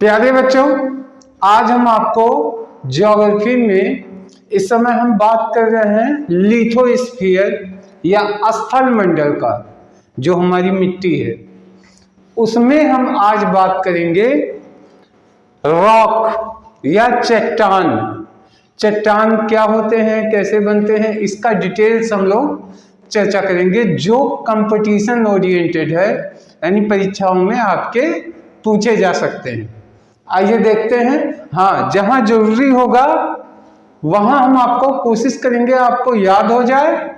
प्यारे बच्चों, आज हम आपको ज्योग्राफी में इस समय हम बात कर रहे हैं लिथोस्फीयर या स्थल मंडल का, जो हमारी मिट्टी है उसमें हम आज बात करेंगे रॉक या चट्टान। चट्टान क्या होते हैं, कैसे बनते हैं, इसका डिटेल्स हम लोग चर्चा करेंगे, जो कंपटीशन ओरिएंटेड है, यानी परीक्षाओं में आपके पूछे जा सकते हैं। आइए देखते हैं। हाँ, जहां जरूरी होगा वहां हम आपको कोशिश करेंगे आपको याद हो जाए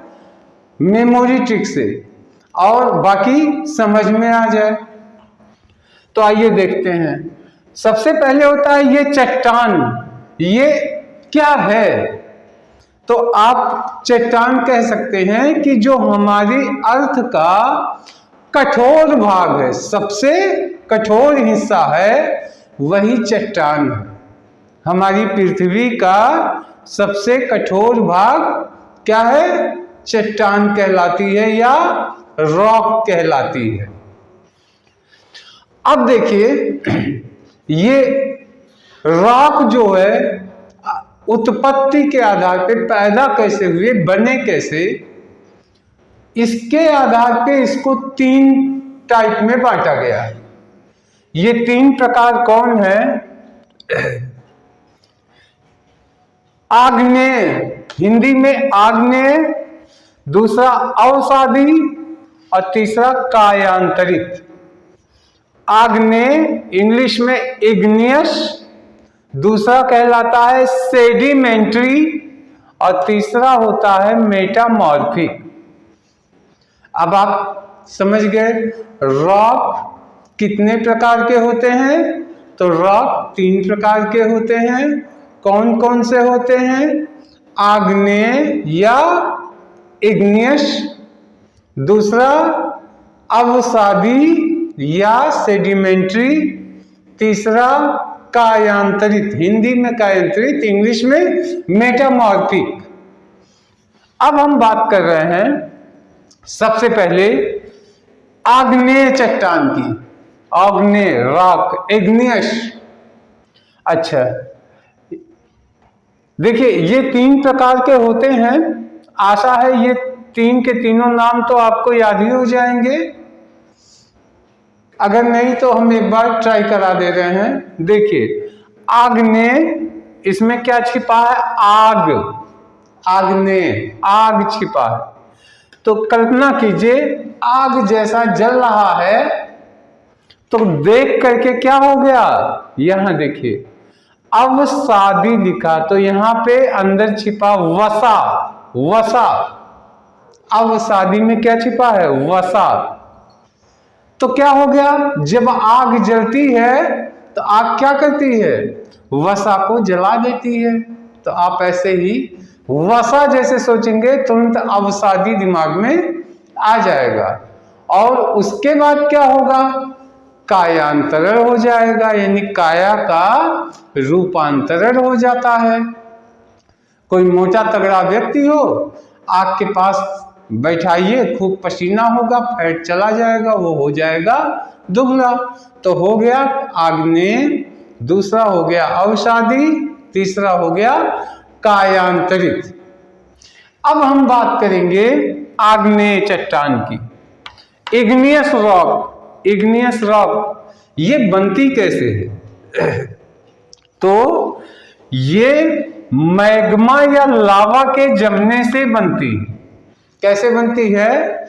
मेमोरी ट्रिक से, और बाकी समझ में आ जाए। तो आइए देखते हैं। सबसे पहले होता है ये चट्टान। ये क्या है? तो आप चट्टान कह सकते हैं कि जो हमारी अर्थ का कठोर भाग है, सबसे कठोर हिस्सा है, वही चट्टान है। हमारी पृथ्वी का सबसे कठोर भाग क्या है? चट्टान कहलाती है या रॉक कहलाती है। अब देखिए, ये रॉक जो है उत्पत्ति के आधार पे पैदा कैसे हुए, बने कैसे, इसके आधार पे इसको 3 टाइप में बांटा गया है। ये 3 प्रकार कौन है? आग्नेय, हिंदी में आग्नेय, दूसरा अवसादी और तीसरा कायांतरित। आग्नेय इंग्लिश में इग्नियस, दूसरा कहलाता है सेडिमेंट्री और तीसरा होता है मेटामॉर्फिक। अब आप समझ गए रॉक कितने प्रकार के होते हैं? तो रॉक 3 प्रकार के होते हैं। कौन कौन से होते हैं? आग्नेय या इग्नियस, दूसरा अवसादी या सेडिमेंट्री, तीसरा कायांतरित, हिंदी में कायांतरित, इंग्लिश में मेटामॉर्फिक। अब हम बात कर रहे हैं सबसे पहले आग्नेय चट्टान की। आग्नेय रॉक, इग्नियस। अच्छा, देखिए ये 3 प्रकार के होते हैं। आशा है ये 3 के तीनों नाम तो आपको याद ही हो जाएंगे। अगर नहीं तो हम एक बार ट्राई करा दे रहे हैं। देखिए, आग्नेय, इसमें क्या छिपा है? आग। आग्नेय, आग छिपा है। तो कल्पना कीजिए आग जैसा जल रहा है, तो देख करके क्या हो गया? यहां देखिए अवसादी लिखा, तो यहां पे अंदर छिपा वसा। वसा, अवसादी में क्या छिपा है? वसा। तो क्या हो गया? जब आग जलती है तो आग क्या करती है? वसा को जला देती है। तो आप ऐसे ही वसा जैसे सोचेंगे तुरंत अवसादी दिमाग में आ जाएगा। और उसके बाद क्या होगा? कायांतरण हो जाएगा, यानी काया का रूपांतरण हो जाता है। कोई मोटा तगड़ा व्यक्ति हो, आग के पास बैठाइए, खूब पसीना होगा, फैट चला जाएगा, वो हो जाएगा दुबला। तो हो गया आग्नेय, दूसरा हो गया अवसादी, तीसरा हो गया कायांतरित। अब हम बात करेंगे आग्नेय चट्टान की, इग्नियस रॉक। इग्नियस रॉक ये बनती कैसे है? तो ये मैग्मा या लावा के जमने से बनती है। कैसे बनती है?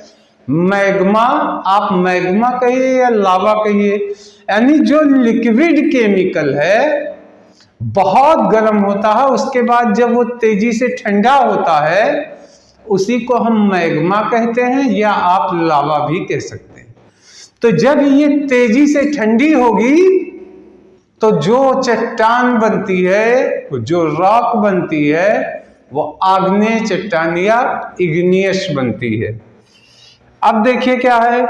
मैग्मा, आप मैग्मा कहिए या लावा कहिए, यानी जो लिक्विड केमिकल है बहुत गर्म होता है, उसके बाद जब वो तेजी से ठंडा होता है उसी को हम मैग्मा कहते हैं, या आप लावा भी कह सकते हैं। तो जब ये तेजी से ठंडी होगी तो जो चट्टान बनती है, जो रॉक बनती है, वो आग्नेय चट्टान या इग्नियस बनती है। अब देखिए क्या है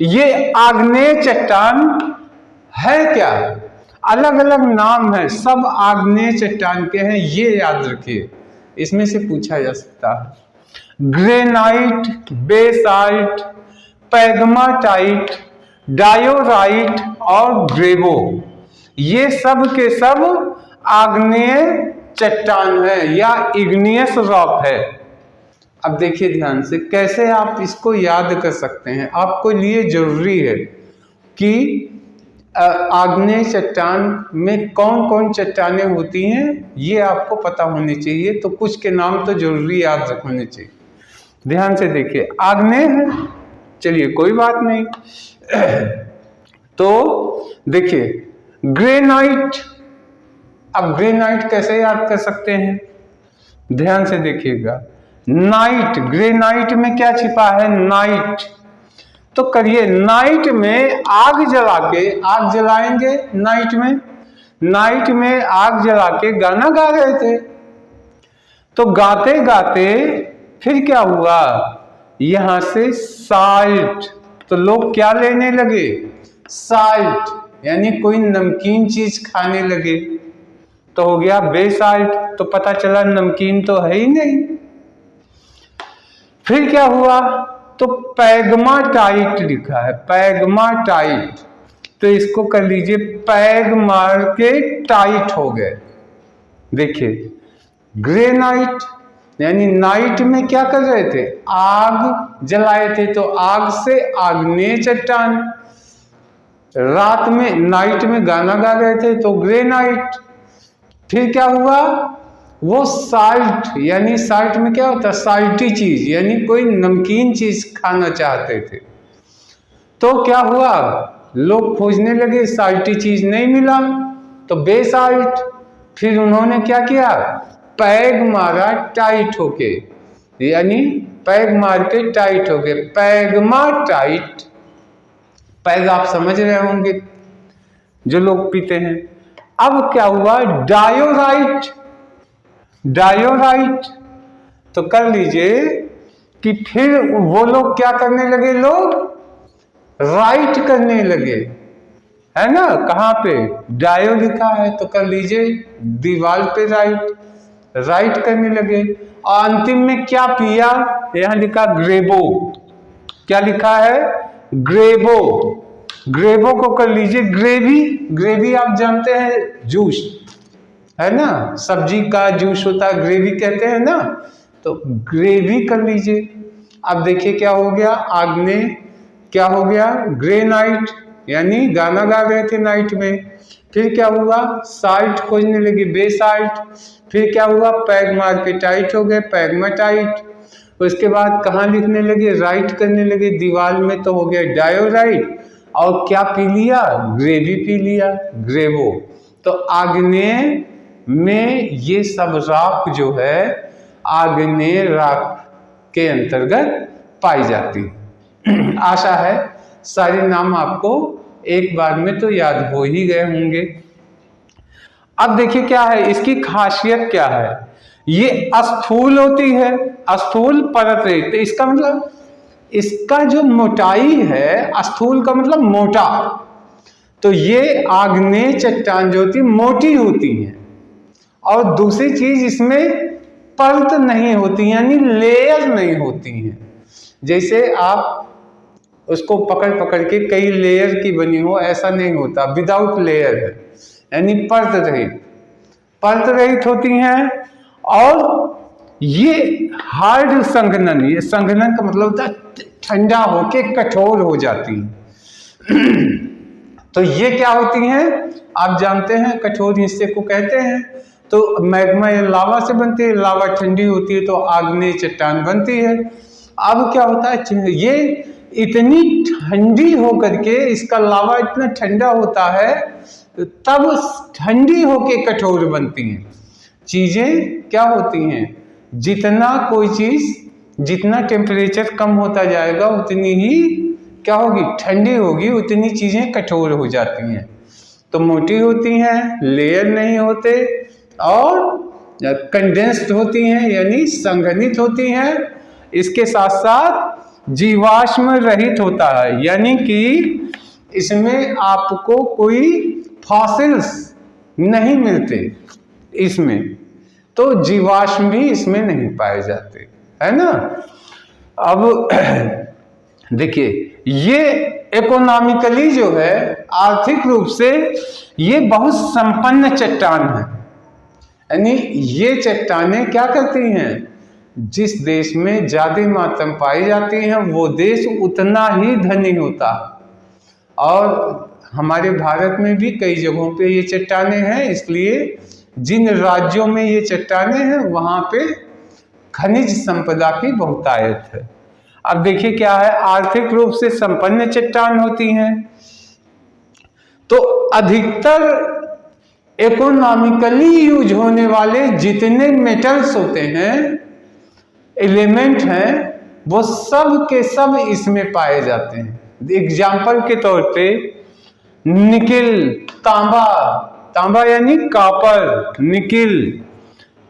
ये आग्नेय चट्टान है क्या? अलग अलग नाम है, सब आग्नेय चट्टान के हैं, ये याद रखिए, इसमें से पूछा जा सकता है। ग्रेनाइट, बेसाल्ट, पैगमाटाइट, डायोराइट और ग्रेवो, ये सब के सब आग्नेय चट्टान है या इग्नियस रॉक है। अब देखिए ध्यान से कैसे आप इसको याद कर सकते हैं। आपको लिए जरूरी है कि आग्नेय चट्टान में कौन कौन चट्टानें होती हैं ये आपको पता होनी चाहिए। तो कुछ के नाम तो जरूरी याद रखने चाहिए। ध्यान से देखिए, आग्नेय है, चलिए कोई बात नहीं। तो देखिए ग्रेनाइट, अब ग्रेनाइट कैसे याद कर सकते हैं, ध्यान से देखिएगा। नाइट, ग्रेनाइट में क्या छिपा है, नाइट। तो करिए, नाइट में आग जला के, आग जलाएंगे नाइट में, नाइट में आग जला के गाना गा रहे थे। तो गाते गाते फिर क्या हुआ, यहां से साल्ट, तो लोग क्या लेने लगे, साल्ट, यानी कोई नमकीन चीज खाने लगे। तो हो गया बेसाल्ट, तो पता चला नमकीन तो है ही नहीं। फिर क्या हुआ, तो पैग्माटाइट लिखा है, पैग्माटाइट, तो इसको कर लीजिए पैग मार के टाइट हो गए। देखिए ग्रेनाइट यानी नाइट में क्या कर रहे थे, आग जलाए थे, तो आग से आग्नेय चट्टान। रात में नाइट में गाना गा रहे थे तो ग्रेनाइट। फिर क्या हुआ, वो साल्ट, यानी साल्ट में क्या होता है, साल्टी चीज, यानी कोई नमकीन चीज खाना चाहते थे। तो क्या हुआ, लोग खोजने लगे, साल्टी चीज नहीं मिला तो बेसाल्ट। फिर उन्होंने क्या किया, पैग मारा टाइट होके, यानी पैग मार के टाइट हो गए, पैगमा टाइट। पैग आप समझ रहे होंगे जो लोग पीते हैं। अब क्या हुआ, डायोराइट, डायोराइट, तो कर लीजिए कि फिर वो लोग क्या करने लगे, लोग राइट करने लगे, है ना, कहाँ पे डायो लिखा है तो कर लीजिए दीवार पे राइट, राइट करने लगे। और अंतिम में क्या पिया, यहां लिखा ग्रेबो, क्या लिखा है, ग्रेबो, ग्रेबो को कर लीजिए ग्रेवी, ग्रेवी आप जानते हैं जूस है ना, सब्जी का जूस होता है ग्रेवी कहते हैं ना, तो ग्रेवी कर लीजिए। अब देखिए क्या हो गया, आग्नेय क्या हो गया, ग्रेनाइट, यानी गाना गा रहे थे नाइट में। फिर क्या हुआ, साल्ट खोजने लगे, बेसाल्ट। फिर क्या हुआ, पैग मार के टाइट हो गए, पैगमाटाइट। उसके बाद कहाँ लिखने लगे, राइट करने लगे दीवार में, तो हो गया डायोराइट। और क्या पी लिया, ग्रेवी पी लिया, ग्रेवो। तो आग्नेय में ये सब राख जो है आग्नेय राख के अंतर्गत पाई जाती है। आशा है सारे नाम आपको एक बार में तो याद हो ही गए होंगे। अब देखिए क्या है, इसकी खासियत क्या है, ये अस्थूल होती है, अस्थूल परत रही, तो इसका मतलब इसका जो मोटाई है, स्थूल का मतलब मोटा, तो ये आग्नेय चट्टान जो होती मोटी होती है। और दूसरी चीज इसमें परत नहीं होती, यानी लेयर नहीं होती है। जैसे आप उसको पकड़ पकड़ के कई लेयर की बनी हो, ऐसा नहीं होता, विदाउट लेयर है, यानी परत रहित, परत रहित होती हैं। और ये हार्ड संघनन, ये संघनन का मतलब होता है ठंडा होके कठोर हो जाती है। तो ये क्या होती हैं, आप जानते हैं कठोर हिस्से को कहते हैं। तो मैग्मा या लावा से बनती है, लावा ठंडी होती है तो आग्नेय चट्टान बनती है। अब क्या होता है, ये इतनी ठंडी होकर के, इसका लावा इतना ठंडा होता है तब ठंडी होके कठोर बनती हैं। चीजें क्या होती हैं, जितना कोई चीज, जितना टेम्परेचर कम होता जाएगा उतनी ही क्या होगी, ठंडी होगी, उतनी चीजें कठोर हो जाती हैं। तो मोटी होती हैं, लेयर नहीं होते, और कंडेंस्ड होती हैं यानी संघनित होती हैं। इसके साथ साथ जीवाश्म रहित होता है, यानी कि इसमें आपको कोई फॉसिल्स नहीं मिलते इसमें, तो जीवाश्म भी इसमें नहीं पाए जाते, है ना। अब देखिए ये इकोनॉमिकली जो है, आर्थिक रूप से ये बहुत संपन्न चट्टान है। यानी ये चट्टानें क्या करती हैं, जिस देश में ज्यादा मात्रा में पाई जाती हैं वो देश उतना ही धनी होता है। और हमारे भारत में भी कई जगहों पे ये चट्टानें हैं, इसलिए जिन राज्यों में ये चट्टानें हैं वहां पे खनिज संपदा की बहुतायत है। अब देखिए क्या है, आर्थिक रूप से संपन्न चट्टान होती हैं तो अधिकतर इकोनॉमिकली यूज होने वाले जितने मेटल्स होते हैं, एलिमेंट हैं, वो सब के सब इसमें पाए जाते हैं। एग्जाम्पल के तौर पे निकिल, तांबा, तांबा यानी कॉपर, निकिल,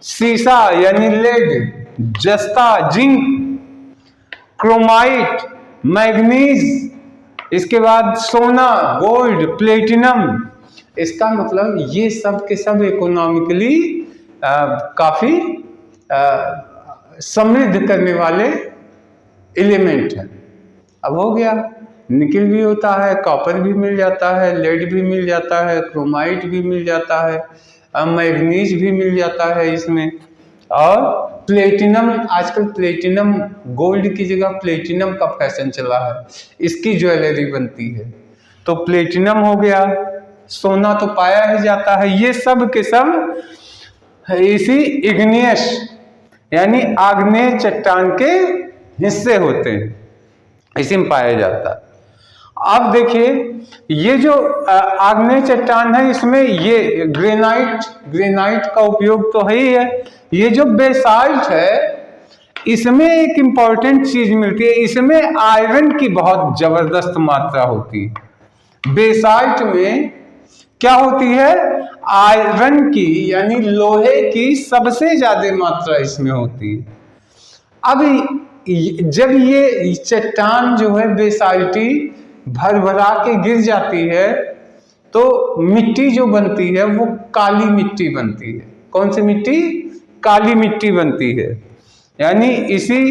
सीसा यानी लेड, जस्ता जिंक, क्रोमाइट, मैग्नीज, इसके बाद सोना, गोल्ड, प्लेटिनम। इसका मतलब ये सब के सब इकोनॉमिकली काफी समृद्ध करने वाले एलिमेंट हैं। अब हो गया, निकिल भी होता है, कॉपर भी मिल जाता है, लेड भी मिल जाता है, क्रोमाइट भी मिल जाता है, मैग्नीज भी मिल जाता है इसमें। और प्लेटिनम, आजकल प्लेटिनम, गोल्ड की जगह प्लेटिनम का फैशन चला है, इसकी ज्वेलरी बनती है। तो प्लेटिनम हो गया, सोना तो पाया ही जाता है। ये सब के सब इसी इग्नियस यानी आग्नेय चट्टान के हिस्से होते हैं, इसी में पाया जाता है। अब देखिए ये जो आग्नेय चट्टान है, इसमें ये ग्रेनाइट का उपयोग तो है ही है। ये जो बेसाल्ट है, इसमें एक इम्पॉर्टेंट चीज मिलती है, इसमें आयरन की बहुत जबरदस्त मात्रा होती है। बेसाल्ट में क्या होती है, आयरन की यानी लोहे की सबसे ज्यादा मात्रा इसमें होती है। अब जब ये चट्टान जो है बेसाल्टी भर भरा के गिर जाती है तो मिट्टी जो बनती है वो काली मिट्टी बनती है। कौन सी मिट्टी, काली मिट्टी बनती है। यानी इसी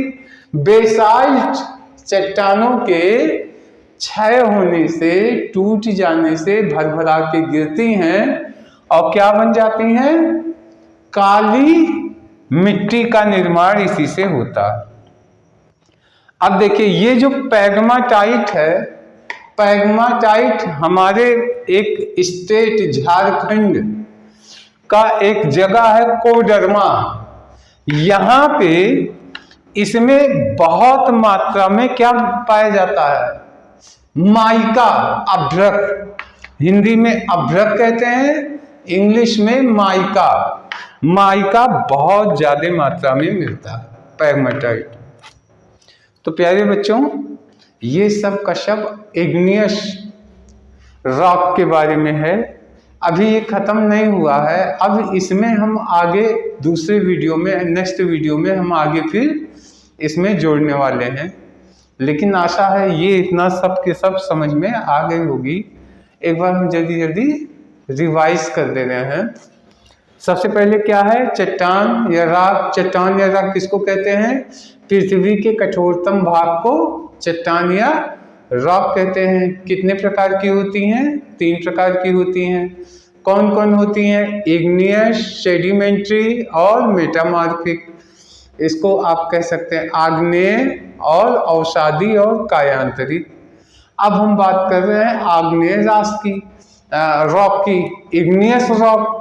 बेसाल्ट चट्टानों के क्षय होने से, टूट जाने से भर भरा के गिरती हैं और क्या बन जाती हैं, काली मिट्टी का निर्माण इसी से होता है। अब देखिए ये जो पैग्माटाइट है, पैग्माटाइट हमारे एक स्टेट झारखंड का एक जगह है कोडरमा। यहाँ पे इसमें बहुत मात्रा में क्या पाया जाता है, माइका, अभ्रक। हिंदी में अभ्रक कहते हैं, इंग्लिश में माइका। माइका बहुत ज्यादा मात्रा में मिलता है पैग्माटाइट। तो प्यारे बच्चों, ये सब का सब इग्नियस रॉक के बारे में है। अभी ये खत्म नहीं हुआ है, अब इसमें हम आगे दूसरे वीडियो में, नेक्स्ट वीडियो में हम आगे फिर इसमें जोड़ने वाले हैं। लेकिन आशा है ये इतना सब के सब समझ में आ गई होगी। एक बार हम जल्दी जल्दी रिवाइज कर दे रहे हैं। सबसे पहले क्या है, चट्टान या राख। चट्टान या राख किसको कहते हैं, पृथ्वी के कठोरतम भाग को चट्टान या रॉक कहते हैं। कितने प्रकार की होती हैं, 3 प्रकार की होती हैं। कौन कौन होती हैं, इग्नियस, सेडिमेंट्री और मेटामॉर्फिक। इसको आप कह सकते हैं आग्नेय और अवसादी और कायांतरित। अब हम बात कर रहे हैं आग्नेय राख की, रॉक की, इग्नियस रॉक।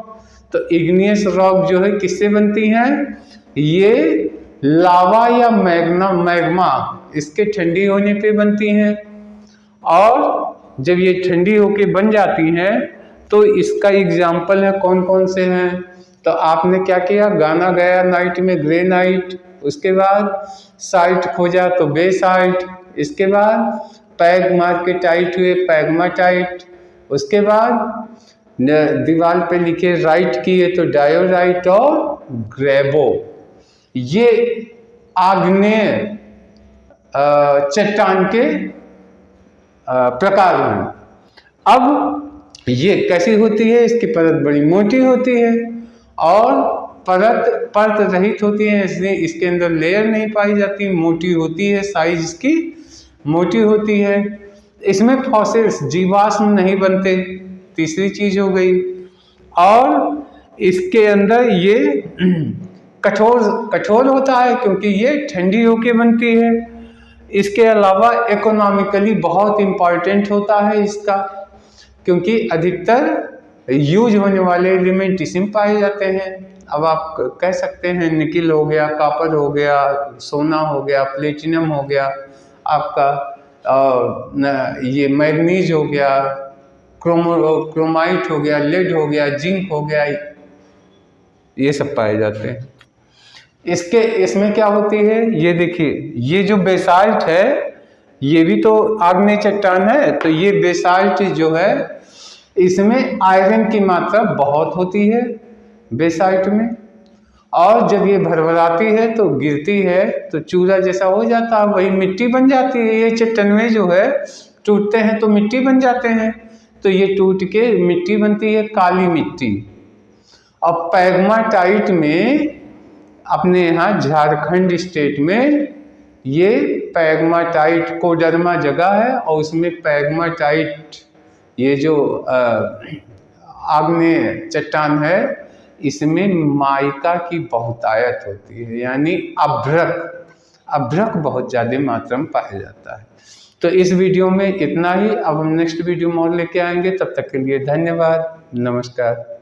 तो इग्नियस रॉक जो है किससे बनती हैं, ये लावा या मैग्मा इसके ठंडी होने पे बनती हैं। और जब ये ठंडी होके बन जाती हैं तो इसका एग्जाम्पल है कौन कौन से हैं। तो आपने क्या किया, गाना गाया नाइट में ग्रेनाइट, उसके बाद साइट खोजा तो बेसाल्ट, इसके बाद पैग मार के टाइट हुए पैग्माटाइट, उसके बाद दीवार पे लिखे राइट किए तो डायोराइट और ग्रेबो। ये आग्नेय चट्टान के प्रकार हैं। अब ये कैसी होती है, इसकी परत बड़ी मोटी होती है और परत रहित होती है, इसलिए इसके अंदर लेयर नहीं पाई जाती, मोटी होती है, साइज इसकी मोटी होती है। इसमें फॉसिल्स जीवाश्म नहीं बनते, तीसरी चीज हो गई। और इसके अंदर ये कठोर होता है क्योंकि ये ठंडी होके बनती है। इसके अलावा इकोनॉमिकली बहुत इम्पॉर्टेंट होता है इसका, क्योंकि अधिकतर यूज होने वाले एलिमेंट इसी में पाए जाते हैं। अब आप कह सकते हैं निकिल हो गया, कॉपर हो गया, सोना हो गया, प्लेटिनम हो गया, आपका ये मैग्नीज हो गया, क्रोमाइट हो गया, लेड हो गया, जिंक हो गया, ये सब पाए जाते हैं। इसमें क्या होती है, ये देखिए, ये जो बेसाल्ट है ये भी तो आग्नेय चट्टान है, तो ये बेसाल्ट जो है इसमें आयरन की मात्रा बहुत होती है बेसाल्ट में, और जब ये भरभराती है तो गिरती है तो चूरा जैसा हो जाता है, वही मिट्टी बन जाती है। ये चट्टानें जो है टूटते हैं तो मिट्टी बन जाते हैं, तो ये टूट के मिट्टी बनती है, काली मिट्टी। अब पैग्माटाइट में अपने यहाँ झारखंड स्टेट में ये पैग्माटाइट कोडरमा जगह है, और उसमें पैग्माटाइट ये जो आग्नेय चट्टान है इसमें माइका की बहुतायत होती है, यानी अभ्रक बहुत ज़्यादा मात्रा में पाया जाता है। तो इस वीडियो में इतना ही। अब हम नेक्स्ट वीडियो में और लेके आएंगे, तब तक के लिए धन्यवाद, नमस्कार।